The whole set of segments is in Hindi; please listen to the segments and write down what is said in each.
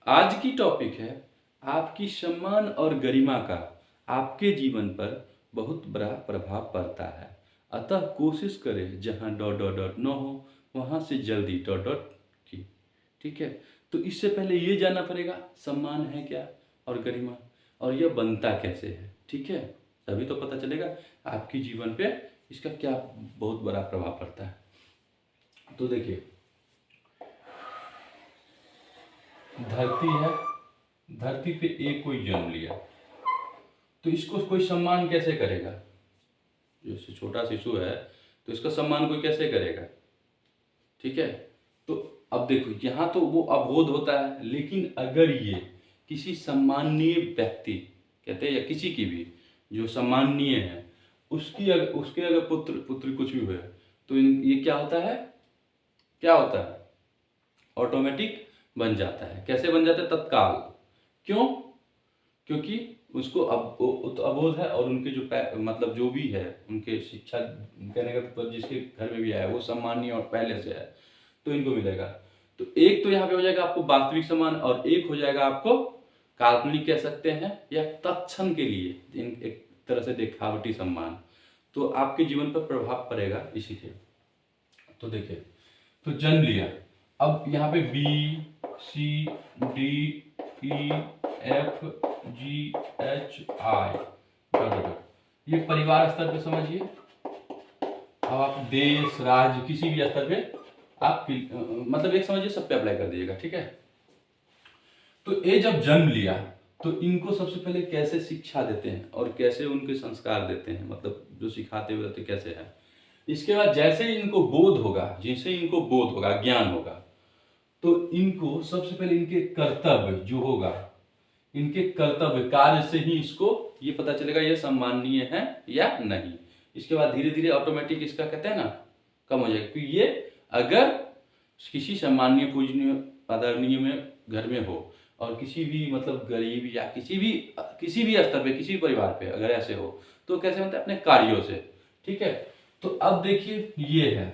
आज की टॉपिक है आपकी सम्मान और गरिमा का आपके जीवन पर बहुत बड़ा प्रभाव पड़ता है। अतः कोशिश करें जहाँ डॉट डॉट डॉट न हो वहाँ से जल्दी डॉट डॉट की। ठीक है, तो इससे पहले ये जानना पड़ेगा सम्मान है क्या और गरिमा, और यह बनता कैसे है। ठीक है, तभी तो पता चलेगा आपके जीवन पे इसका क्या बहुत बड़ा प्रभाव पड़ता है। तो देखिए, धरती है, धरती पे एक कोई जन्म लिया तो इसको कोई सम्मान कैसे करेगा। जैसे छोटा शिशु है तो इसका सम्मान कोई कैसे करेगा। ठीक है, तो अब देखो यहाँ तो वो अबोध होता है, लेकिन अगर ये किसी सम्माननीय व्यक्ति कहते हैं या किसी की भी जो सम्माननीय है उसके अगर पुत्र पुत्री कुछ भी हुए तो ये क्या होता है, क्या होता है, ऑटोमेटिक बन जाता है। कैसे बन जाता है, तत्काल। क्यों? क्योंकि उसको अब तो अबोध है और उनके जो मतलब जो भी है उनके शिक्षा कहने का मतलब जिसके घर में भी आया वो सम्मानीय और पहले से है तो इनको मिलेगा। तो एक तो यहाँ पे हो जाएगा आपको वास्तविक सम्मान, और एक हो जाएगा आपको काल्पनिक कह सकते हैं या तत्क्षण के लिए एक तरह से दिखावटी सम्मान। तो आपके जीवन पर प्रभाव पड़ेगा इसी से। तो देखिए, तो जन्म लिया, अब यहाँ पे B C D E F G H I ये परिवार स्तर पे समझिए। अब आप देश राज्य किसी भी स्तर पे आप मतलब एक समझिए सब पे अप्लाई कर दीजिएगा। ठीक है, तो ये जब जन्म लिया तो इनको सबसे पहले कैसे शिक्षा देते हैं और कैसे उनके संस्कार देते हैं, मतलब जो सिखाते हुए रहते कैसे है। इसके बाद जैसे इनको बोध होगा, जैसे इनको बोध होगा, ज्ञान होगा, तो इनको सबसे पहले इनके कर्तव्य जो होगा, इनके कर्तव्य कार्य से ही इसको ये पता चलेगा ये सम्माननीय है या नहीं। इसके बाद धीरे धीरे ऑटोमेटिक इसका कहते हैं ना कम हो जाएगा, क्योंकि ये अगर किसी सम्माननीय पूजनीय आदरणीय में घर में हो और किसी भी मतलब गरीब या किसी भी स्तर पे किसी भी परिवार पे अगर ऐसे हो तो कैसे बनता है, अपने कार्यों से। ठीक है, तो अब देखिए ये है।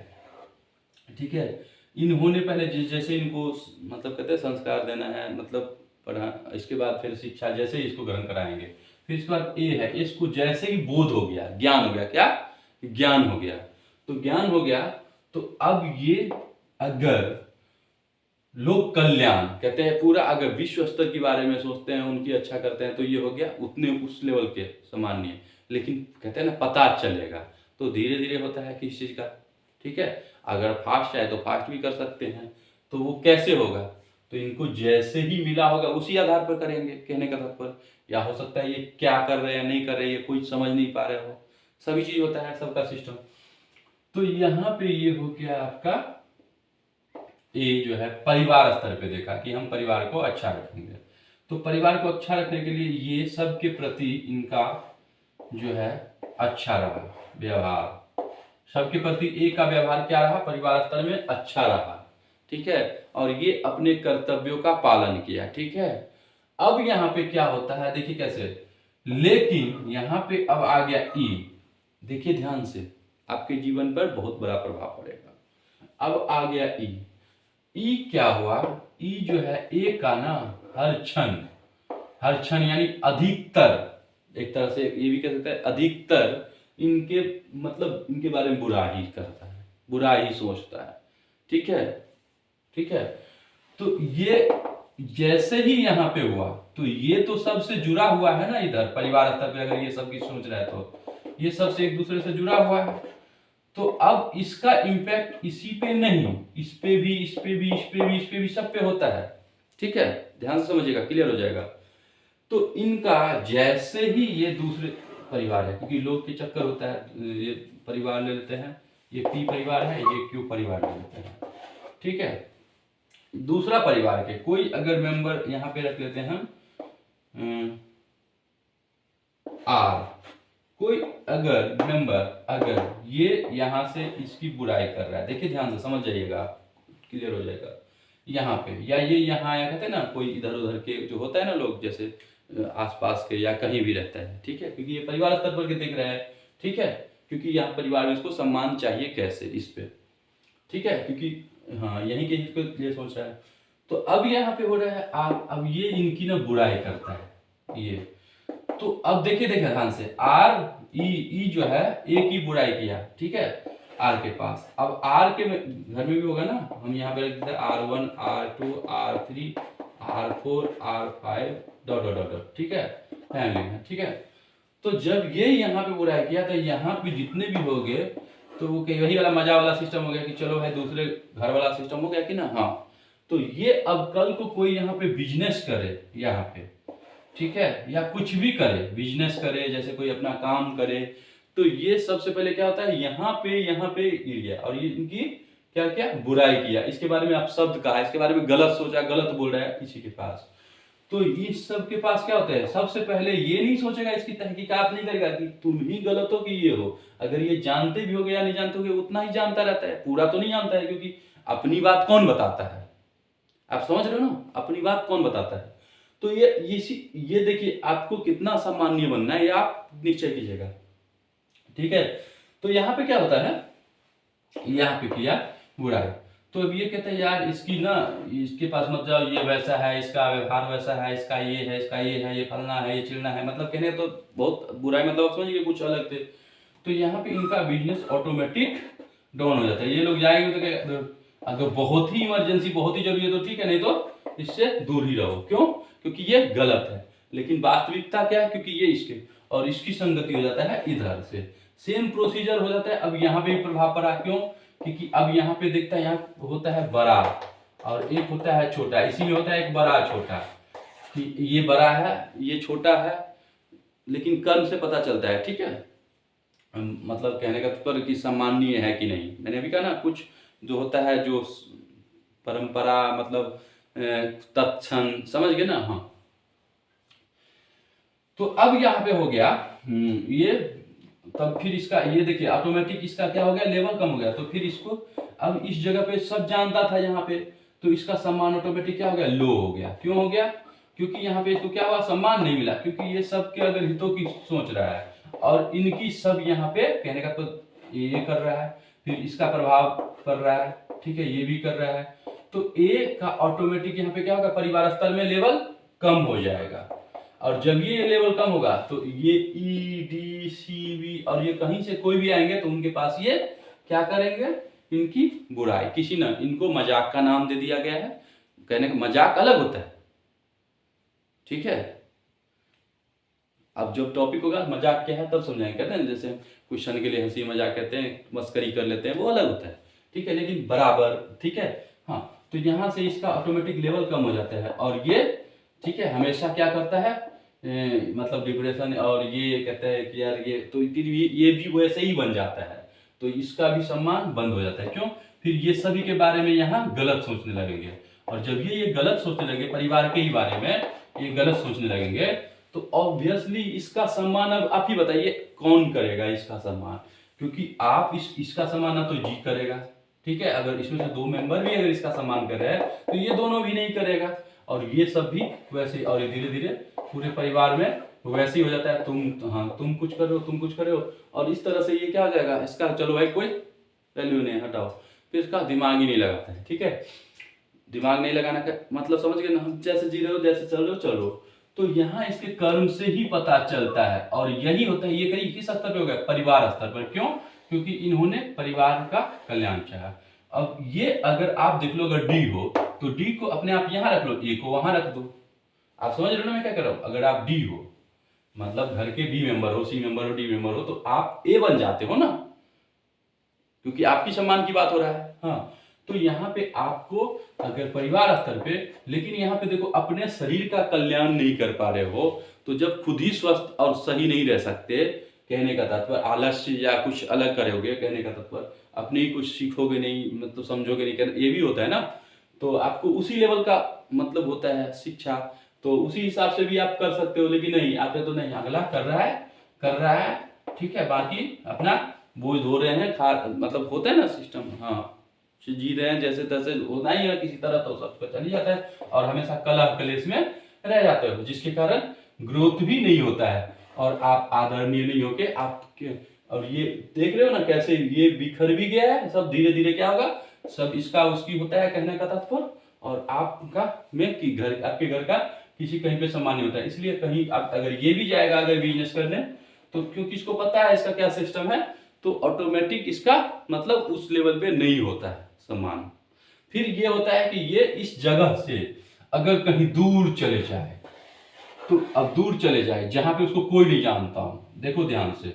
ठीक है, इन्होंने पहले जैसे इनको मतलब कहते हैं संस्कार देना है, मतलब पढ़ा, इसके बाद फिर शिक्षा जैसे ही इसको ग्रहण कराएंगे, फिर इसके बाद ए है, इसको जैसे ही बोध हो गया, ज्ञान हो गया, क्या ज्ञान हो गया, तो ज्ञान हो गया तो अब ये अगर लोक कल्याण कहते हैं पूरा अगर विश्व स्तर के बारे में सोचते हैं, उनकी अच्छा करते हैं, तो ये हो गया उतने उस लेवल के सामान्य। लेकिन कहते हैं ना पता चलेगा, तो धीरे धीरे होता है किसी चीज का। ठीक है, अगर फास्ट चाहे तो फास्ट भी कर सकते हैं, तो वो कैसे होगा, तो इनको जैसे ही मिला होगा उसी आधार पर करेंगे, कहने का तात्पर्य। या हो सकता है ये क्या कर रहे हैं नहीं कर रहे, ये कुछ समझ नहीं पा रहे हो, सभी चीज होता है सबका सिस्टम। तो यहाँ पे ये हो गया आपका ये जो है परिवार स्तर पे देखा कि हम परिवार को अच्छा रखेंगे। तो परिवार को अच्छा रखने के लिए ये सबके प्रति इनका जो है अच्छा रहा व्यवहार, सबके प्रति एक का व्यवहार क्या रहा, परिवार स्तर में अच्छा रहा। ठीक है, और ये अपने कर्तव्यों का पालन किया। ठीक है, अब यहाँ पे क्या होता है देखिए कैसे, लेकिन यहाँ पे अब आ गया ई। देखिए ध्यान से, आपके जीवन पर बहुत बड़ा प्रभाव पड़ेगा। अब आ गया ई। ई क्या हुआ, ई जो है ए का ना हर क्षण यानी अधिकतर, एक तरह से ये भी कह सकते हैं अधिकतर इनके मतलब इनके बारे में बुरा ही करता है, बुरा ही सोचता है। ठीक है, ठीक है, तो ये जैसे ही यहाँ पे हुआ तो ये तो सबसे जुड़ा हुआ है ना, इधर परिवार स्तर पे अगर ये सब की सोच रहा है तो ये सबसे एक दूसरे से जुड़ा हुआ है। तो अब इसका इम्पैक्ट इसी पे नहीं, इस पे भी, इस पे भी, इस पे भी, इस पे भी, सब पे होता है। ठीक है, ध्यान से समझिएगा, क्लियर हो जाएगा। तो इनका जैसे ही ये दूसरे परिवार है, क्योंकि लोग के चक्कर होता है, ये परिवार ले लेते हैं, ये पी परिवार है, ये क्यू परिवार ले लेते हैं। ठीक है, दूसरा परिवार के कोई अगर मेंबर यहाँ पे रख लेते हैं हम आर, कोई अगर मेंबर अगर ये यहां से इसकी बुराई कर रहा है, देखिए ध्यान से समझ जाइएगा, क्लियर हो जाएगा। यहाँ पे या ये यहाँ आया कहते हैं ना, कोई इधर उधर के जो होता है ना लोग, जैसे आसपास के या कहीं भी रहता है। ठीक है, क्योंकि ये परिवार स्तर पर के देख रहे हैं। ठीक है, क्योंकि यहाँ परिवार में इसको सम्मान चाहिए कैसे इस पे। ठीक है, क्योंकि हाँ यहीं के लिए सोच रहा है। तो अब यहाँ पे हो रहा है आर, अब ये इनकी ना बुराई करता है ये। तो अब देखिए ध्यान से, आर ई जो है ए की बुराई किया, ठीक है, आर के पास। अब आर के घर में भी होगा ना, हम यहाँ पे रख देते हैं R1 R2 R3 R4 R5 dot dot dot, ठीक है, फैमिली में, ठीक है। तो जब ये यहाँ पे बुराई किया तो यहाँ पे जितने भी हो गए, तो वो वही वाला मजा वाला सिस्टम हो गया कि चलो भाई दूसरे घर वाला सिस्टम हो गया कि ना। हाँ, तो ये अब कल को कोई यहाँ पे बिजनेस करे यहाँ पे, ठीक है, या कुछ भी करे, बिजनेस करे, जैसे कोई अपना काम करे, तो ये सबसे पहले क्या होता है, यहाँ पे गिर गया और ये इनकी क्या क्या बुराई किया, इसके बारे में आप शब्द कहा, इसके बारे में गलत सोचा, गलत बोल रहा है किसी के पास। तो इस सब के पास क्या होता है, सबसे पहले ये नहीं सोचेगा, इसकी तहकीकात नहीं करेगा कि तुम ही गलत हो कि ये हो। अगर ये जानते भी होगे या नहीं जानते होगे, उतना ही जानता रहता है, पूरा तो नहीं जानता है, क्योंकि अपनी बात कौन बताता है, आप समझ रहे हो ना, अपनी बात कौन बताता है। तो ये देखिए आपको कितना सम्माननीय बनना है, ये आप निश्चय कीजिएगा, ठीक है। तो यहाँ पे क्या होता है, यहाँ पे किया बुराई, तो अब ये कहते हैं यार इसकी ना, इसके पास मत जाओ, ये वैसा है, इसका व्यवहार वैसा है, इसका ये है, इसका ये है, ये फलना है, ये चिड़ना है, मतलब कहने तो बहुत बुराई, मतलब आप समझिए कुछ अलग थे। तो यहाँ पे इनका बिजनेस ऑटोमेटिक डाउन हो जाता है। ये लोग जाएंगे तो क्या, अगर बहुत ही इमरजेंसी, बहुत ही जरूरी है तो ठीक है, नहीं तो इससे दूर ही रहो। क्यों? क्योंकि ये गलत है। लेकिन वास्तविकता क्या है, क्योंकि ये इसके और इसकी संगति हो जाता है इधर से, सेम प्रोसीजर हो जाता है। अब यहाँ पे भी प्रभाव पड़ा, क्यों? क्योंकि अब यहाँ पे देखता है, यहाँ होता है बड़ा और एक होता है छोटा, इसी में होता है एक बड़ा छोटा, कि ये बड़ा है ये छोटा है, लेकिन कर्म से पता चलता है, ठीक है, मतलब कहने का तात्पर्य कि सम्माननीय है कि नहीं। मैंने अभी कहा ना, कुछ जो होता है जो परंपरा, मतलब तत्क्षण, समझ गए ना। हाँ, तो अब यहाँ पे हो गया ये, तब फिर इसका ये देखिए ऑटोमेटिक इसका क्या हो गया, लेवल कम हो गया। तो फिर इसको अब इस जगह पे सब जानता था यहाँ पे, तो इसका सम्मान ऑटोमेटिक क्या हो गया, लो हो गया। क्यों हो गया? क्योंकि यहाँ पे इसको क्या हुआ, सम्मान नहीं मिला, क्योंकि ये सबके अगर हितों की सोच रहा है और इनकी सब यहाँ पे कहने का तो ये कर रहा है, फिर इसका प्रभाव पड़ रहा है, ठीक है, ये भी कर रहा है। तो ए का ऑटोमेटिक यहाँ पे क्या होगा, परिवार स्तर में लेवल कम हो जाएगा। और जब ये लेवल कम होगा तो ये ई डी सी बी और ये कहीं से कोई भी आएंगे तो उनके पास ये क्या करेंगे, इनकी बुराई। किसी ने इनको मजाक का नाम दे दिया गया है, कहने का मजाक अलग होता है, ठीक है। अब जब टॉपिक होगा मजाक क्या है तब समझाएंगे, कहते हैं जैसे क्वेश्चन के लिए हंसी मजाक कहते हैं, मस्करी कर लेते हैं, वो अलग होता है, ठीक है, लेकिन बराबर, ठीक है। हाँ, तो यहाँ से इसका ऑटोमेटिक लेवल कम हो जाता है और ये, ठीक है, हमेशा क्या करता है, मतलब डिप्रेशन, और ये कहता है कि यार ये तो ये भी वैसे ही बन जाता है, तो इसका भी सम्मान बंद हो जाता है। क्यों? फिर ये सभी के बारे में यहाँ गलत सोचने लगेंगे, और जब ये गलत सोचने लगे, परिवार के ही बारे में ये गलत सोचने लगेंगे, तो ऑब्वियसली इसका सम्मान अब आप ही बताइए कौन करेगा इसका सम्मान, क्योंकि आप इसका सम्मान ना तो जी करेगा, ठीक है, अगर इसमें से दो मेंबर भी अगर इसका सम्मान कर रहे हैं तो ये दोनों भी नहीं करेगा, और ये सब भी वैसे, और धीरे धीरे पूरे परिवार में वैसे ही हो जाता है, तुम कुछ कर रहे हो, तुम कुछ कर रहे हो, और इस तरह से ये क्या हो जाएगा, इसका चलो भाई कोई वैल्यू नहीं, हटाओ, फिर इसका दिमाग ही नहीं लगाता है, ठीक है। दिमाग नहीं लगाना का मतलब समझ गए ना, हम जैसे जी रहे हो, जैसे चल रहे हो चलो। तो यहाँ इसके कर्म से ही पता चलता है, और यही होता है, ये कहीं किस स्तर पे हो गया, परिवार स्तर पर। क्यों? क्योंकि इन्होंने परिवार का कल्याण चाहा। अब ये अगर आप देख लो, अगर डी हो तो डी को अपने आप यहाँ रख लो, ए को वहां रख दो। आप समझ रहे हो ना मैं क्या कर रहा हूं? अगर आप डी हो, मतलब घर के बी मेंबर हो, सी मेंबर हो, डी मेंबर हो, तो आप ए बन जाते हो ना, क्योंकि आपकी सम्मान की बात हो रहा है। हाँ, तो यहाँ पे आपको अगर परिवार स्तर पे, लेकिन यहाँ पे देखो अपने शरीर का कल्याण नहीं कर पा रहे हो, तो जब खुद ही स्वस्थ और सही नहीं रह सकते, कहने का तात्पर्य आलस्य या कुछ अलग करोगे, कहने का तात्पर्य अपने ही कुछ सीखोगे नहीं, मतलब समझोगे नहीं, ये भी होता है ना। तो आपको उसी लेवल का मतलब होता है शिक्षा, तो उसी हिसाब से भी आप कर सकते हो, लेकिन नहीं, आपने तो नहीं, अगला कर रहा है, ठीक है, बाकी अपना बोझ धो रहे हैं, खा, मतलब होता है ना सिस्टम, हाँ, जी रहे हैं, जैसे तैसे होना ही है किसी तरह, तो सबको चल ही जाता है, और हमेशा कलह कलेश में रह जाते हो, जिसके कारण ग्रोथ भी नहीं होता है, और आप आदरणीय नहीं होके आपके, और ये देख रहे हो ना कैसे ये बिखर भी गया है सब, धीरे धीरे क्या होगा, सब इसका उसकी होता है, कहने का तात्पर्य और आपका में कि घर आपके घर का किसी कहीं पे सम्मान नहीं होता है। इसलिए कहीं आप अगर ये भी जाएगा अगर बिजनेस करने, तो क्योंकि इसको पता है इसका क्या सिस्टम है, तो ऑटोमेटिक इसका मतलब उस लेवल पे नहीं होता है सम्मान। फिर ये होता है कि ये इस जगह से अगर कहीं दूर चले जाए, तो अब दूर चले जाए जहां पे उसको कोई नहीं जानता हूं, देखो ध्यान से,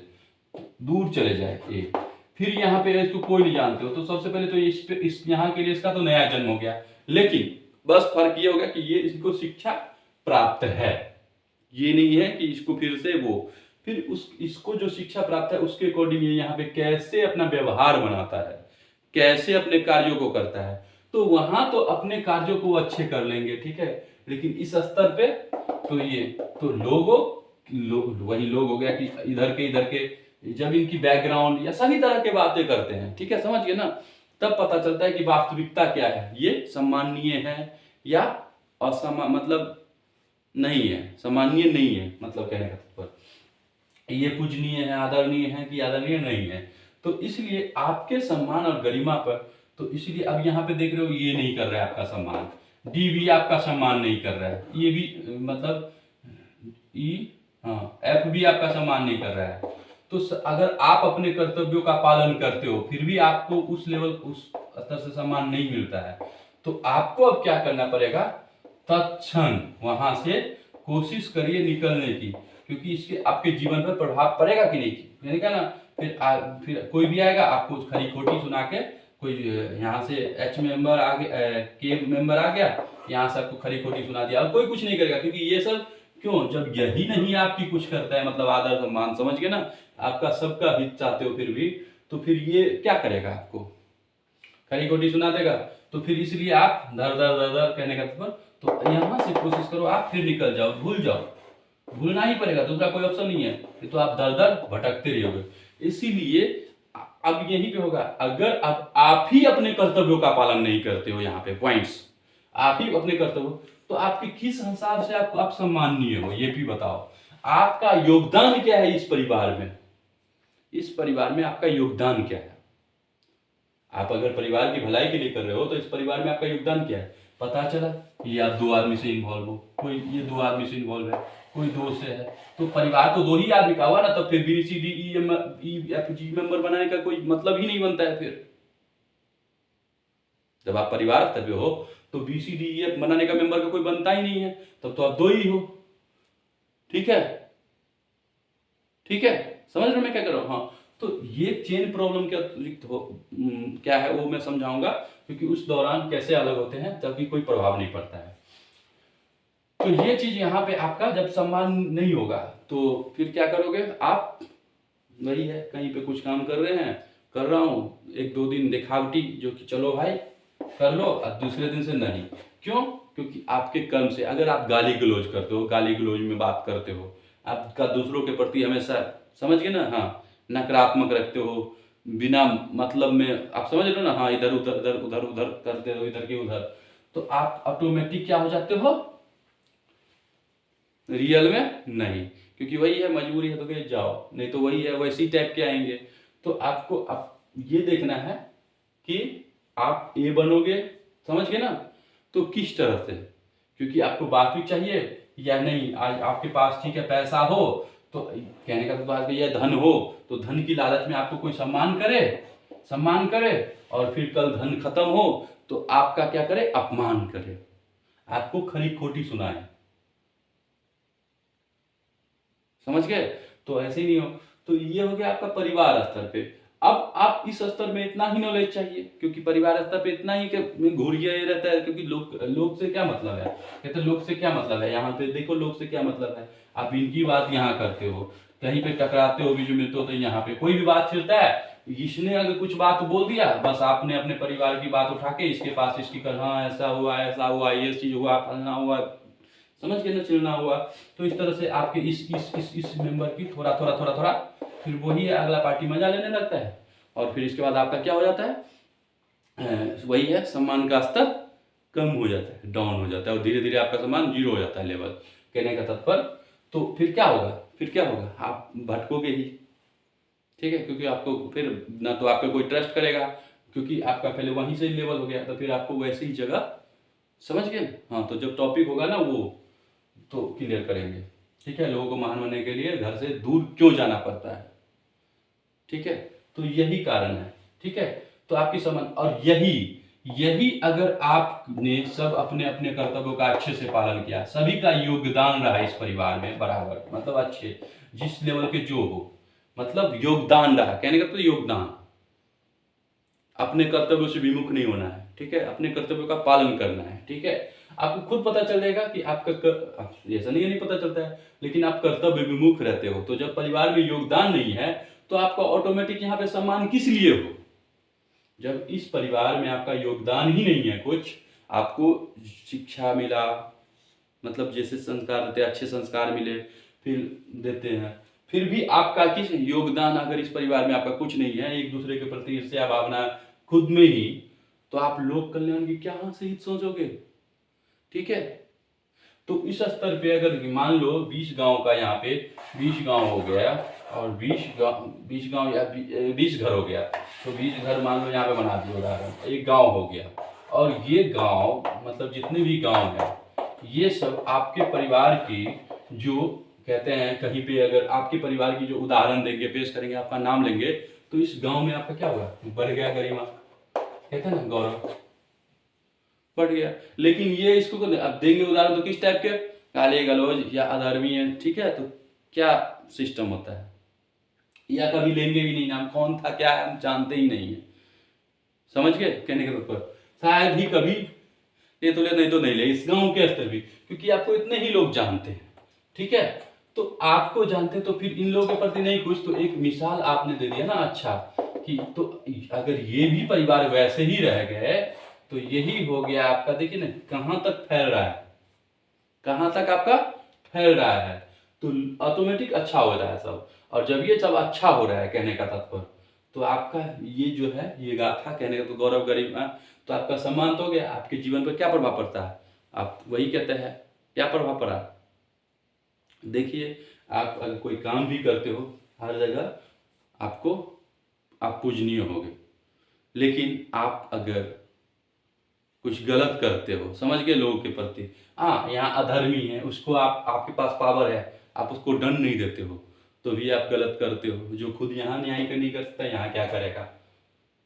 दूर चले जाए एक, फिर यहाँ पे इसको कोई नहीं जानते हो, तो सबसे पहले तो इस यहाँ के लिए इसका तो नया जन्म हो गया। लेकिन बस फर्क ये होगा कि ये इसको शिक्षा प्राप्त है, ये नहीं है कि इसको फिर से वो, फिर उस इसको जो शिक्षा प्राप्त है उसके अकॉर्डिंग ये यहाँ पे कैसे अपना व्यवहार बनाता है, कैसे अपने कार्यों को करता है, तो वहां तो अपने कार्यों को अच्छे कर लेंगे, ठीक है। लेकिन इस स्तर पे तो ये तो वही लोग हो गया कि इधर के जब इनकी बैकग्राउंड या सभी तरह के बातें करते हैं, ठीक है, समझ गए ना, तब पता चलता है कि वास्तविकता क्या है, ये सम्माननीय है या मतलब नहीं है, सम्माननीय नहीं है, मतलब कहने का तात्पर्य ये पूजनीय है, आदरणीय है कि आदरणीय नहीं है। तो इसलिए आपके सम्मान और गरिमा पर, तो इसलिए अब यहाँ पे देख रहे हो ये नहीं कर रहा है आपका सम्मान, डी भी आपका सम्मान नहीं कर रहा है, ये भी मतलब ई, हाँ, एफ भी आपका सम्मान नहीं कर रहा है। तो अगर आप अपने कर्तव्यों का पालन करते हो फिर भी आपको उस लेवल उस स्तर से सम्मान नहीं मिलता है, तो आपको अब क्या करना पड़ेगा, तत्क्षण वहां से कोशिश करिए निकलने की, क्योंकि इसके आपके जीवन पर प्रभाव पड़ेगा कि नहीं, मैंने कहा ना, फिर कोई भी आएगा आपको खरी खोटी सुना के, कोई यहाँ से एच मेंबर आ गया, के मेंबर आ गया, यहाँ से आपको खरी खोटी सुना दिया और कोई कुछ नहीं करेगा, क्योंकि ये सब क्यों, जब यही नहीं आपकी कुछ करता है, मतलब आदर सम्मान, समझ गए ना, आपका सबका हित चाहते हो फिर भी, तो फिर ये क्या करेगा, आपको खरी खोटी सुना देगा। तो फिर इसलिए आप धर धर धर धर कहने का तो यहाँ से कोशिश करो आप फिर निकल जाओ, भूल जाओ, भूलना ही पड़ेगा, दूसरा कोई ऑप्शन नहीं है, तो आप दर दर भटकते रहोगे। इसीलिए अब यही पे होगा, अगर आप ही अपने कर्तव्यों का पालन नहीं करते हो, यहाँ पे पॉइंट्स, आप ही अपने कर्तव्य, तो आपके किस हिसाब से आपको आप सम्माननीय हो, ये भी बताओ, आपका योगदान क्या है इस परिवार में, इस परिवार में आपका योगदान क्या है। आप अगर परिवार की भलाई के लिए कर रहे हो तो इस परिवार में आपका योगदान क्या है, पता चला ये आप 2 आदमी से इन्वॉल्व हो, कोई ये 2 आदमी से इन्वॉल्व है, कोई 2 से है, तो परिवार तो 2 ही आदमी का हुआ ना, तब फिर B C D E F G member बनाने का कोई मतलब ही नहीं बनता है। फिर जब आप परिवार स्तर पे हो तो B C D E F बनाने का मेंबर का कोई बनता ही नहीं है, तब तो आप 2 ही हो, ठीक है, ठीक है, समझ रहे हो मैं क्या कर रहा हूं। हाँ, तो ये चेन प्रॉब्लम क्या है वो मैं समझाऊंगा, क्योंकि उस दौरान कैसे अलग होते हैं तभी कोई प्रभाव नहीं पड़ता है। तो ये चीज यहाँ पे आपका जब सम्मान नहीं होगा तो फिर क्या करोगे आप, वही है कहीं पे कुछ काम कर रहे हैं, कर रहा हूँ, 1-2 दिन दिखावटी जो कि चलो भाई कर लो, और दूसरे दिन से नहीं, क्यों, क्योंकि आपके कर्म से, अगर आप गाली गलौज करते हो, गाली गलौज में बात करते हो, आपका दूसरों के प्रति हमेशा, समझ गए ना, हाँ, नकारात्मक रखते हो, बिना मतलब में, आप समझ रहे हो ना, हाँ, इधर उधर इधर उधर उधर करते हो, इधर के उधर, तो आप ऑटोमेटिक क्या हो जाते हो, रियल में नहीं, क्योंकि वही है मजबूरी है तो फिर जाओ, नहीं तो वही है वैसी टाइप के आएंगे। तो आपको अब ये देखना है कि आप ए बनोगे, समझ गए ना, तो किस तरह से, क्योंकि आपको वास्तविक चाहिए या नहीं, आज आपके पास ठीक है पैसा हो, तो कहने का बात यह धन हो, तो धन की लालच में आपको कोई सम्मान करे और फिर कल धन खत्म हो तो आपका क्या करे, अपमान करे, आपको खरी खोटी सुनाए, समझ गए। तो ऐसे ही नहीं हो, तो ये हो गया आपका परिवार स्तर पे। अब आप इस स्तर में इतना ही नॉलेज चाहिए, क्योंकि परिवार स्तर पे इतना ही कि घूरिया ये रहता है, क्योंकि लोग से क्या मतलब है, कहते लोग से क्या मतलब है, यहाँ पे देखो लोग से क्या मतलब है, आप इनकी बात यहाँ करते हो, कहीं पे टकराते हो भी जो मिलते हो, तो यहाँ पे कोई भी बात छिड़ता है, इसने अगर कुछ बात बोल दिया, बस आपने अपने परिवार की बात उठा के इसके पास इसकी कर, हाँ ऐसा हुआ ये चीज हुआ, फलना हुआ, समझ के ना, चिड़ना हुआ, तो इस तरह से आपके इस मेंबर की थोड़ा फिर वही अगला पार्टी मजा लेने लगता है, और फिर इसके बाद आपका क्या हो जाता है, वही है सम्मान का स्तर कम हो जाता है, डाउन हो जाता है, और धीरे धीरे आपका सम्मान 0 हो जाता है लेवल, कहने का तात्पर्य। तो फिर क्या होगा, आप भटकोगे ही, ठीक है, क्योंकि आपको फिर ना तो आपका कोई ट्रस्ट करेगा, क्योंकि आपका पहले वहीं से लेवल हो गया, तो फिर आपको वैसे ही जगह समझ गए? हाँ, तो जब टॉपिक होगा ना वो तो क्लियर करेंगे। ठीक है, लोगों को महान बनने के लिए घर से दूर क्यों जाना पड़ता है। ठीक है, तो यही कारण है। ठीक है, तो आपकी समझ, और यही यही अगर आपने सब अपने अपने कर्तव्यों का अच्छे से पालन किया, सभी का योगदान रहा इस परिवार में बराबर, मतलब अच्छे जिस लेवल के जो हो, मतलब योगदान रहा, कहने का तो योगदान, अपने कर्तव्यों से विमुख नहीं होना है। ठीक है, अपने कर्तव्यों का पालन करना है। ठीक है, आपको खुद पता चल जाएगा कि आपका ऐसा नहीं पता चलता है, लेकिन आप कर्तव्य विमुख रहते हो। तो जब परिवार में योगदान नहीं है तो आपका ऑटोमेटिक यहाँ पे सम्मान किस लिए हो। जब इस परिवार में आपका योगदान ही नहीं है कुछ, आपको शिक्षा मिला, मतलब जैसे संस्कार देते, अच्छे संस्कार मिले, फिर देते हैं, फिर भी आपका किस योगदान अगर इस परिवार में आपका कुछ नहीं है, एक दूसरे के प्रति ईर्ष्या भावना खुद में ही, तो आप लोक कल्याण की क्या से हित सोचोगे। ठीक है, तो इस स्तर पे अगर मान लो 20 गांव का यहाँ पे 20 गांव हो गया और 20 गांव या 20 घर हो गया, तो 20 घर मान लो यहाँ पे बना दिए उदाहरण, एक गांव हो गया, और ये गांव मतलब जितने भी गांव हैं ये सब आपके परिवार की, जो कहते हैं कहीं पे अगर आपके परिवार की जो उदाहरण देंगे, पेश करेंगे, आपका नाम लेंगे, तो इस गांव में आपका क्या होगा, बढ़ गया गरिमा, कहते हैं ना गौरव, बढ़ गया। लेकिन ये इसको अब देंगे उदाहरण तो किस टाइप के, गाली गलौज या अधर्मीय। ठीक है, तो क्या सिस्टम होता है, या कभी लेंगे भी नहीं नाम, कौन था क्या है हम जानते ही नहीं है। समझ गए कहने के ऊपर, शायद ही कभी ये तो ले, नहीं तो नहीं ले, इस गांव के स्तर भी, क्योंकि आपको इतने ही लोग जानते हैं। ठीक है, तो आपको जानते तो फिर इन लोगों के प्रति नहीं कुछ, तो एक मिसाल आपने दे दिया ना अच्छा, कि तो अगर ये भी परिवार वैसे ही रह गए तो यही हो गया आपका, देखिए ना कहां तक फैल रहा है, कहां तक आपका फैल रहा है, तो ऑटोमेटिक अच्छा हो रहा है सब। और जब ये सब अच्छा हो रहा है कहने का तात्पर्य, तो आपका ये जो है ये गाथा कहने का तो गौरव गरिमा, तो आपका सम्मान तो हो गया, आपके जीवन पर क्या प्रभाव पड़ता है, आप वही कहते हैं क्या प्रभाव पड़ा। देखिए, आप अगर कोई काम भी करते हो हर जगह आपको, आप पूजनीय होगे, लेकिन आप अगर कुछ गलत करते हो, समझ गए, लोगों के प्रति, हाँ यहाँ अधर्मी है, उसको आप, आपके पास पावर है, आप उसको दंड नहीं देते हो, तो भी आप गलत करते हो। जो खुद यहाँ न्याय नहीं कर सकता यहाँ क्या करेगा।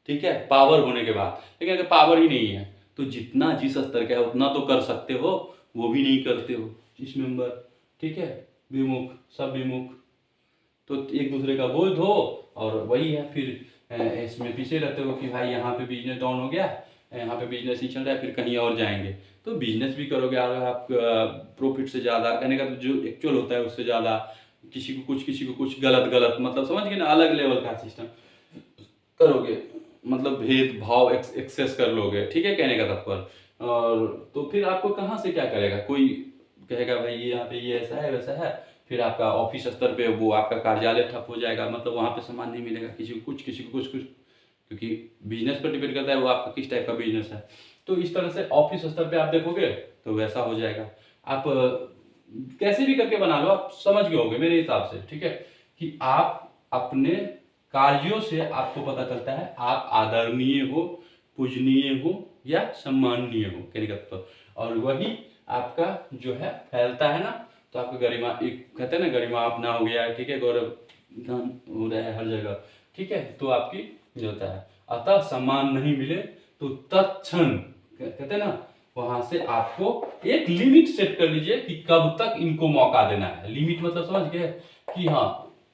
ठीक है, पावर होने के बाद, लेकिन अगर पावर ही नहीं है तो जितना जिस स्तर का है उतना तो कर सकते हो, वो भी नहीं करते हो इस मेंबर। ठीक है, विमुख, सब विमुख, तो एक दूसरे का बोझ हो, और वही है फिर इसमें पीछे रहते हो कि भाई यहाँ पे बिजनेस डाउन हो गया, यहाँ पे बिजनेस ही चल रहा है, फिर कहीं और जाएंगे, तो बिजनेस भी करोगे अगर आप प्रॉफिट से ज़्यादा, कहने का तो जो एक्चुअल होता है उससे ज़्यादा, किसी को कुछ गलत गलत, मतलब समझ गए ना, अलग लेवल का सिस्टम करोगे, मतलब भेदभाव एक्सेस कर लोगे। ठीक है, कहने का तात्पर्य, और तो फिर आपको कहाँ से क्या करेगा, कोई कहेगा भाई ये यहाँ पे ये ऐसा है वैसा है, फिर आपका ऑफिस स्तर पे वो आपका कार्यालय ठप हो जाएगा, मतलब वहाँ पे सामान नहीं मिलेगा, किसी को कुछ क्योंकि बिजनेस पर डिपेंड करता है वो आपका किस टाइप का बिजनेस है। तो इस तरह से ऑफिस स्तर पे आप देखोगे तो वैसा हो जाएगा। आप कैसे भी करके बना लो, आप समझ गए होंगे मेरे हिसाब से। ठीक है, कि आप अपने कार्यों से आपको पता चलता है आप आदरणीय हो, पूजनीय हो या सम्माननीय हो कहने का तो, और वही आपका जो है फैलता है ना, तो आपका गरिमा, एक कहते हैं ना गरिमा अपना हो गया। ठीक है, गौरव गान हो रहा है हर जगह। ठीक है, तो आपकी जो होता है, अतः सम्मान नहीं मिले तो तत्क्षण कहते हैं ना, वहां से आपको एक लिमिट सेट कर लीजिए कि कब तक इनको मौका देना है। लिमिट मतलब समझ गए कि हाँ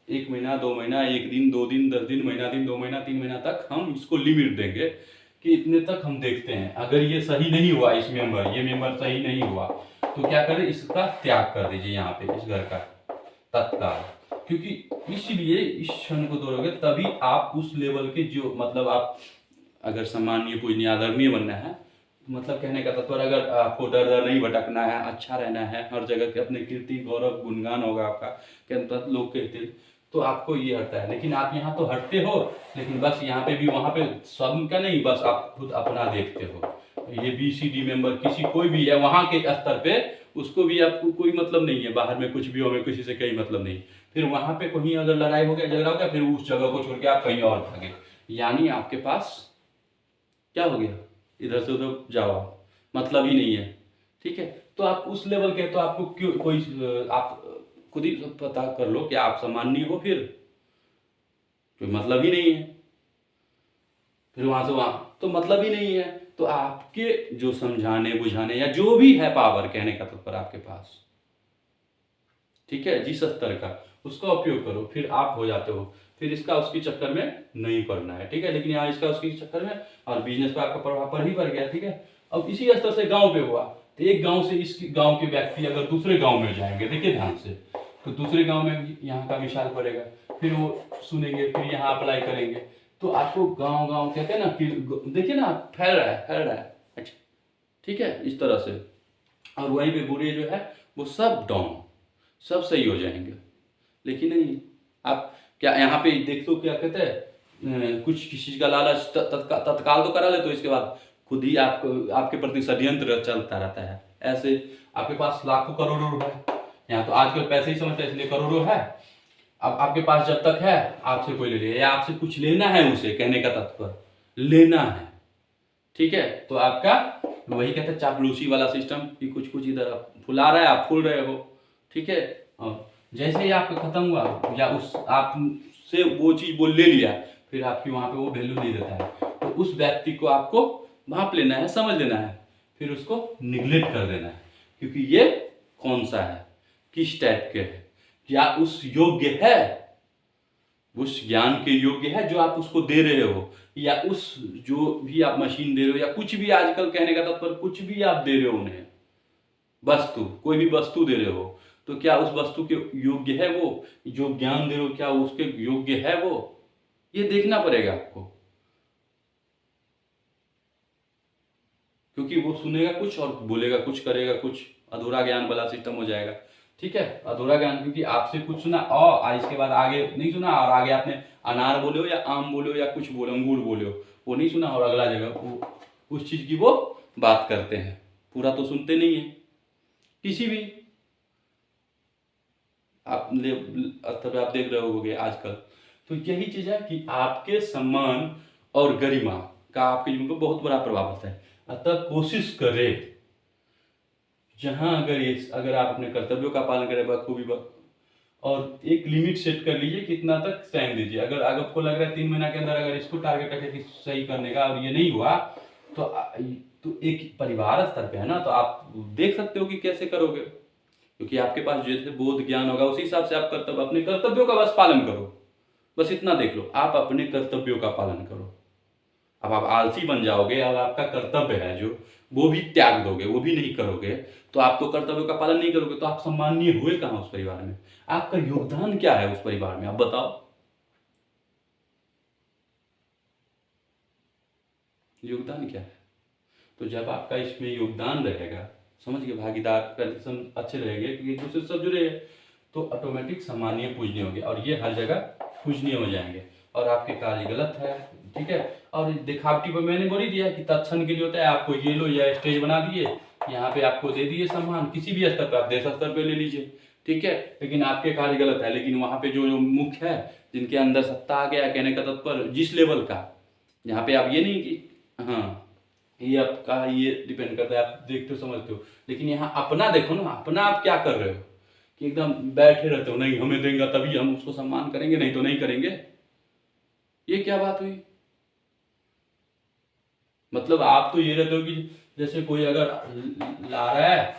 1 महीना 2 महीना 1 दिन 2 दिन 10 दिन महीना दिन 2 महीना 3 महीना तक हम इसको लिमिट देंगे कि इतने तक हम देखते हैं। अगर ये सही नहीं हुआ, इस मेंबर ये मेंबर सही नहीं हुआ, तो क्या करें, इसका त्याग कर दीजिए यहाँ पे इस घर का तत्काल। क्योंकि इसलिए इस क्षण को तोड़ोगे तभी आप उस लेवल के जो, मतलब आप अगर सम्मानीय पूजनीय आदरणीय बनना है, मतलब कहने का तात्पर्य अगर आपको डर डर नहीं भटकना है, अच्छा रहना है, हर जगह के अपने कीर्ति गौरव गुणगान होगा आपका, क्या लोग कहते हैं, तो आपको ये हटता है। लेकिन आप यहाँ तो हटते हो, लेकिन बस यहाँ पे भी वहाँ पे सब का नहीं, बस आप खुद अपना देखते हो। ये BCD मेंबर किसी कोई भी है वहाँ के स्तर पे, उसको भी आपको कोई मतलब नहीं है, बाहर में कुछ भी हो, हमें किसी से कोई मतलब नहीं। फिर वहाँ पे कहीं अगर लड़ाई हो गया, झगड़ा हो गया, फिर उस जगह को छोड़ के आप कहीं और भागे, यानी आपके पास क्या हो गया, इधर से उधर जाओ, मतलब ही नहीं है। ठीक है, तो आप उस लेवल के, तो आपको क्यों कोई आप खुद ही पता कर लो कि आप सम्माननीय हो, फिर कोई मतलब ही नहीं है, फिर वहां से वहां तो मतलब ही नहीं है। तो आपके जो समझाने बुझाने या जो भी है पावर, कहने का तत्पर आपके पास, ठीक है, जिस स्तर का, उसका उपयोग करो, फिर आप हो जाते हो। फिर इसका उसके चक्कर में नहीं पड़ना है, ठीक है। लेकिन यहाँ इसका उसके चक्कर में और बिजनेस पर आपका प्रभाव पड़ ही पड़ गया, ठीक है। अब इसी स्तर से गांव पे हुआ, तो एक गांव से इस गांव के व्यक्ति अगर दूसरे गांव में जाएंगे, देखिए ध्यान से, तो दूसरे गांव में यहाँ का मिसाल पड़ेगा, फिर वो सुनेंगे, फिर यहाँ अप्लाई करेंगे, तो आपको गांव गांव कहते हैं ना कि देखिए ना, फैल रहा है, अच्छा, ठीक है, इस तरह से। और वहीं पे बुरे जो है वो सब डाउन, सब सही हो जाएंगे। लेकिन नहीं, आप क्या यहाँ पे देख लो, क्या कहते हैं, कुछ किसी चीज का लालच तत्काल तो करा ले, तो इसके बाद खुद ही आपको आपके प्रति षड्यंत्र चलता रहता है। ऐसे आपके पास लाखों करोड़ों रुपए, यहाँ तो आजकल पैसे ही समझते हैं, इसलिए करोड़ों है। अब आपके पास जब तक है, आपसे कोई ले ले, या आपसे कुछ लेना है, उसे कहने का तात्पर्य लेना है, ठीक है, तो आपका वही कहते हैं चापलूसी वाला सिस्टम, कि कुछ कुछ इधर आप फुला रहा है, आप फूल रहे हो, ठीक है। और जैसे ही आपका खत्म हुआ, या उस आपसे वो चीज वो ले लिया, फिर आपकी वहां पे वो वैल्यू नहीं देता है, तो उस व्यक्ति को आपको भांप लेना है, समझ लेना है, फिर उसको निगलेक्ट कर देना है, क्योंकि ये कौन सा है, किस टाइप के है, क्या उस योग्य है, उस ज्ञान के योग्य है जो आप उसको दे रहे हो, या उस जो भी आप मशीन दे रहे हो, या कुछ भी, आजकल कहने का तात्पर्य कुछ भी आप दे रहे हो उन्हें, वस्तु, कोई भी वस्तु दे रहे हो, तो क्या उस वस्तु के योग्य है वो, जो ज्ञान दे रहे हो क्या उसके योग्य है वो, ये देखना पड़ेगा आपको। क्योंकि वो सुनेगा कुछ और बोलेगा कुछ, करेगा कुछ, अधूरा ज्ञान वाला सिस्टम हो जाएगा, ठीक है, अधूरा ज्ञान, क्योंकि आपसे कुछ सुना और इसके बाद आगे नहीं सुना, और आगे आपने अनार बोले हो या आम बोले हो या कुछ बोले, अंगूर बोले हो, वो नहीं सुना, और अगला जगह वो उस चीज की वो बात करते हैं, पूरा तो सुनते नहीं है किसी भी आप स्तर पे आप देख रहे होगे आजकल। तो यही चीज है कि आपके सम्मान और गरिमा का आपके जीवन पर बहुत बड़ा प्रभाव पड़ता है। अतः कोशिश करें, जहां अगर आप अपने कर्तव्यों का पालन करें बखूबी, और एक लिमिट सेट कर लीजिए कितना तक टाइम दीजिए। अगर आपको लग रहा है 3 महीना के अंदर अगर इसको टारगेट रखें कि सही करने का, और ये नहीं हुआ, तो एक परिवार स्तर पे है ना, तो आप देख सकते हो कि कैसे करोगे, क्योंकि आपके पास जैसे बोध ज्ञान होगा उसी हिसाब से आप अपने कर्तव्यों का बस पालन करो। बस इतना देख लो, आप अपने कर्तव्यों का पालन करो। अब आप आलसी बन जाओगे और आपका कर्तव्य है जो, वो भी त्याग दोगे, वो भी नहीं करोगे, तो आप तो कर्तव्यों का पालन नहीं करोगे, तो आप सम्माननीय हुए कहाँ उस परिवार में, आपका योगदान क्या है उस परिवार में, आप बताओ, योगदान क्या है। तो जब आपका इसमें योगदान रहेगा, समझ के भागीदार अच्छे रहेंगे, क्योंकि एक दूसरे से सब जुड़े हैं, तो ऑटोमेटिक सम्मानीय पूजनीय होंगे, और ये हर जगह पूजनीय हो जाएंगे, और आपके कार्य गलत है, ठीक है। और दिखावटी पर मैंने बोल ही दिया कि तत्क्षण के लिए होता है, आपको ये लो, या स्टेज बना दिए, यहाँ पे आपको दे दिए सम्मान, किसी भी स्तर पर, आप देश स्तर पर ले लीजिए, ठीक है, लेकिन आपके कार्य गलत है। लेकिन वहाँ पे जो मुख्य है, जिनके अंदर सत्ता आ गया, कहने का तत्पर जिस लेवल का, यहाँ पे आप ये नहीं कि हाँ, ये आपका ये डिपेंड करता है, आप देखते हो समझते हो, लेकिन यहाँ अपना देखो ना, अपना आप क्या कर रहे हो, कि एकदम बैठे रहते हो, नहीं हमें देंगे तभी हम उसको सम्मान करेंगे, नहीं तो नहीं करेंगे, ये क्या बात हुई। मतलब आप तो ये रहते हो कि जैसे कोई अगर ला रहा है,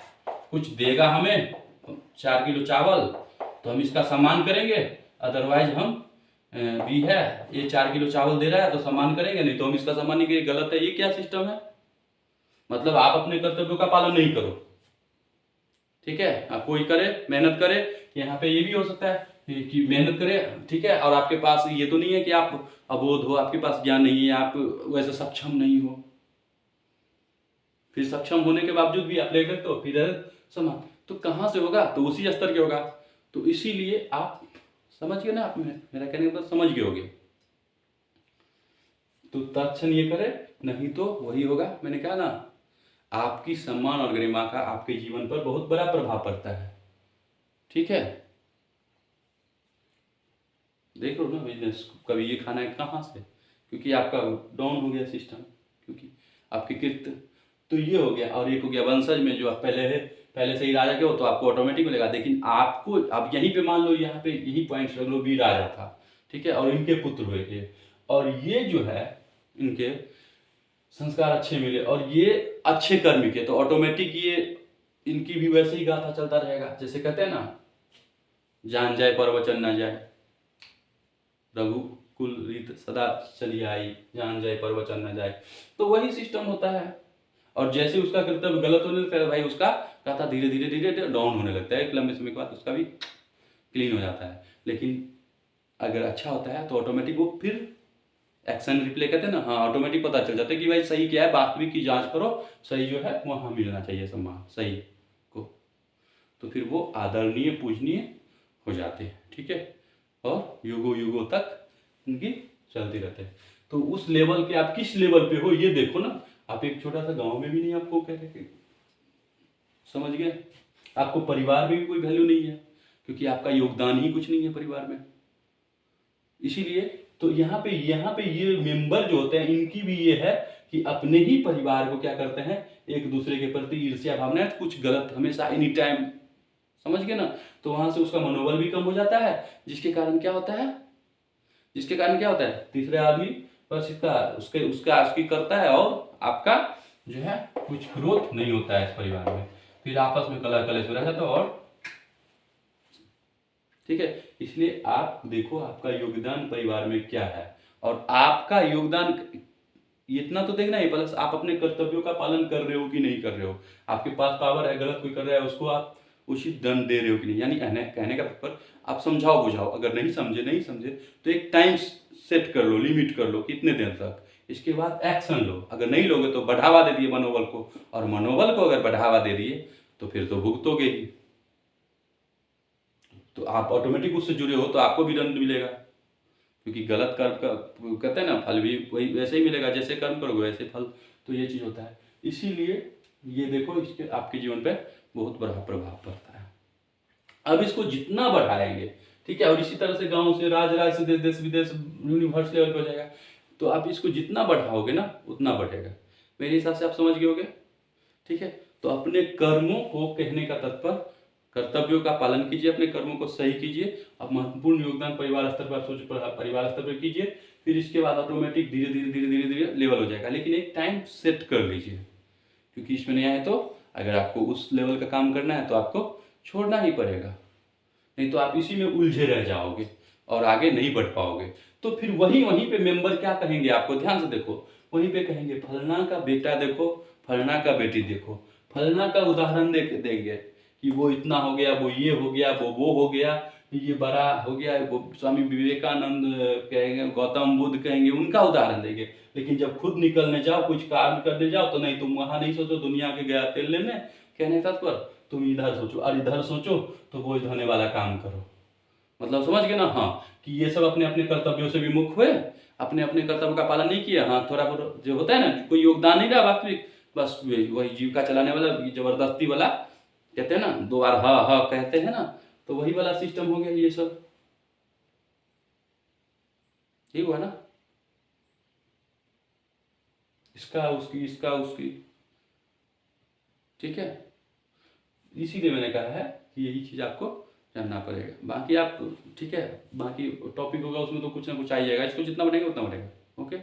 कुछ देगा हमें 4 किलो चावल, तो हम इसका सम्मान करेंगे, अदरवाइज हम भी है, ये 4 किलो चावल दे रहा है तो सम्मान करेंगे, नहीं तो हम इसका सम्मान नहीं करेंगे, गलत है, ये क्या सिस्टम है। मतलब आप अपने कर्तव्यों का पालन नहीं करो, ठीक है, आप कोई करे मेहनत करे, यहाँ पे ये भी हो सकता है कि मेहनत करे, ठीक है, और आपके पास ये तो नहीं है कि आप अबोध हो, आपके पास ज्ञान नहीं है, आप वैसे सक्षम नहीं हो, फिर सक्षम होने के बावजूद भी आप ले सकते हो, फिर समान, तो कहाँ से होगा, तो उसी स्तर के होगा। तो इसीलिए आप समझ गए ना, आप मेरा कहने का समझ गए होगे, तो तत्क्षण ये करे, नहीं तो वही होगा, मैंने कहा ना, आपकी सम्मान और गरिमा का आपके जीवन पर बहुत बड़ा प्रभाव पड़ता है, ठीक है। देख लो ना बिजनेस, कभी ये खाना है कहाँ से, क्योंकि आपका डाउन हो गया सिस्टम, क्योंकि आपके कृत्य तो ये हो गया। और एक हो गया वंशज में, जो आप पहले से ही राजा के हो तो आपको ऑटोमेटिक मिलेगा। लेकिन आपको अब यहीं पे मान लो, यहाँ पे यही पॉइंट रख लो, भी राजा था, ठीक है, और इनके पुत्र हुए थे, और ये जो है इनके संस्कार अच्छे मिले और ये अच्छे कर्म के, तो ऑटोमेटिक ये इनकी भी वैसे ही गाथा चलता रहेगा। जैसे कहते हैं ना, जान जाए प्रवचन न जाए, रघुकुल रीत सदा चली आई, जान जाए प्रवचन न जाए, तो वही सिस्टम होता है। और जैसे उसका कर्तव्य गलत होने लगता है भाई, उसका गाथा धीरे धीरे धीरे डाउन होने लगता है, एक लंबे समय के बाद उसका भी क्लीन हो जाता है। लेकिन अगर अच्छा होता है तो ऑटोमेटिक वो फिर एक्शन रिप्ले कहते हैं ना, हाँ, ऑटोमेटिक पता चल जाता है कि भाई सही क्या है, वास्तविक की जांच करो, सही जो है वहाँ मिलना चाहिए सम्मान सही को, तो फिर वो आदरणीय पूजनीय हो जाते हैं, ठीक है, और युगों युगों तक इनकी चलती रहते हैं। तो उस लेवल के आप किस लेवल पे हो ये देखो ना। आप एक छोटा सा गांव में भी नहीं आपको कह रहे, समझ गए, आपको परिवार में भी कोई वैल्यू नहीं है, क्योंकि आपका योगदान ही कुछ नहीं है परिवार में। इसीलिए तो यहाँ पे ये मेंबर जो होते हैं, इनकी भी ये है कि अपने ही परिवार को क्या करते हैं, एक दूसरे के प्रति ईर्ष्या भावना है, कुछ गलत हमेशा एनी टाइम, समझ गए ना। तो वहां से उसका मनोबल भी कम हो जाता है, जिसके कारण क्या होता है, तीसरे आदमी बस इतना उसकी करता है, और आपका जो है कुछ ग्रोथ नहीं होता है इस परिवार में, फिर आपस में कलह कलेश रह जाता है। और ठीक है, इसलिए आप देखो आपका योगदान परिवार में क्या है, और आपका योगदान इतना तो देखना ही, प्लस आप अपने कर्तव्यों का पालन कर रहे हो कि नहीं कर रहे हो, आपके पास पावर है, गलत कोई कर रहा है उसको आप उचित दंड दे रहे हो कि नहीं। यानी कहने का पर आप समझाओ बुझाओ, अगर नहीं समझे तो एक टाइम सेट कर लो, लिमिट कर लो कितने दिन तक, इसके बाद एक्शन लो। अगर नहीं लोगे तो बढ़ावा दे दिए मनोबल को, और मनोबल को अगर बढ़ावा दे दिए तो फिर तो भुगतोगे ही, तो आप ऑटोमेटिक उससे जुड़े हो तो आपको भी दंड मिलेगा, क्योंकि गलत कर्म का कहते हैं ना, फल भी वही वैसे ही मिलेगा, जैसे कर्म करोगे वैसे फल। तो ये चीज़ होता है, इसीलिए ये देखो इसके आपके जीवन पे बहुत बड़ा प्रभाव पड़ता है। अब इसको जितना बढ़ाएंगे, ठीक है, और इसी तरह से गांव से राज्य से देश विदेश यूनिवर्स लेवल पे हो जाएगा, तो आप इसको जितना बढ़ाओगे ना उतना बढ़ेगा। मेरे हिसाब से आप समझ गए होगे, ठीक है। तो अपने कर्मों को, कहने का तात्पर्य, कर्तव्यों का पालन कीजिए, अपने कर्मों को सही कीजिए, अब महत्वपूर्ण योगदान परिवार स्तर पर परिवार स्तर पर कीजिए, फिर इसके बाद ऑटोमेटिक धीरे धीरे धीरे धीरे धीरे लेवल हो जाएगा। लेकिन एक टाइम सेट कर लीजिए, क्योंकि इसमें नहीं आए तो अगर आपको उस लेवल का काम करना है तो आपको छोड़ना ही पड़ेगा, नहीं तो आप इसी में उलझे रह जाओगे और आगे नहीं बढ़ पाओगे। तो फिर वहीं पे मेंबर क्या कहेंगे आपको, ध्यान से देखो, वहीं पे कहेंगे फलना का बेटा देखो, फलना का बेटी देखो, फलना का उदाहरण देंगे कि वो इतना हो गया, वो ये हो गया, वो हो गया, ये बड़ा हो गया, वो स्वामी विवेकानंद कहेंगे, गौतम बुद्ध कहेंगे, उनका उदाहरण देंगे। लेकिन जब खुद निकलने जाओ, कुछ काम करने जाओ, तो नहीं, तुम वहां नहीं सोचो दुनिया के गया तेल लेने, कहने तत्पर तुम इधर सोचो, और इधर सोचो तो बोझ ढोने वाला काम करो। मतलब समझ गए ना, हाँ, कि ये सब अपने अपने कर्तव्यों से विमुख हुए, अपने अपने कर्तव्य का पालन नहीं किया, हाँ, थोड़ा बहुत जो होता है ना, कोई योगदान नहीं रहा वास्तविक, बस वही जीविका चलाने वाला, जबरदस्ती वाला, कहते हैं ना, दो बार हाँ हाँ कहते हैं ना, तो वही वाला सिस्टम हो गया ये सब, ठीक हुआ ना, इसका उसकी, ठीक है। इसीलिए मैंने कहा है कि यही चीज़ आपको जानना पड़ेगा। बाकी आप, ठीक है, बाकी टॉपिक होगा उसमें तो कुछ ना कुछ आ जाएगा, इसको जितना बढ़ेगा उतना बढ़ेगा। ओके।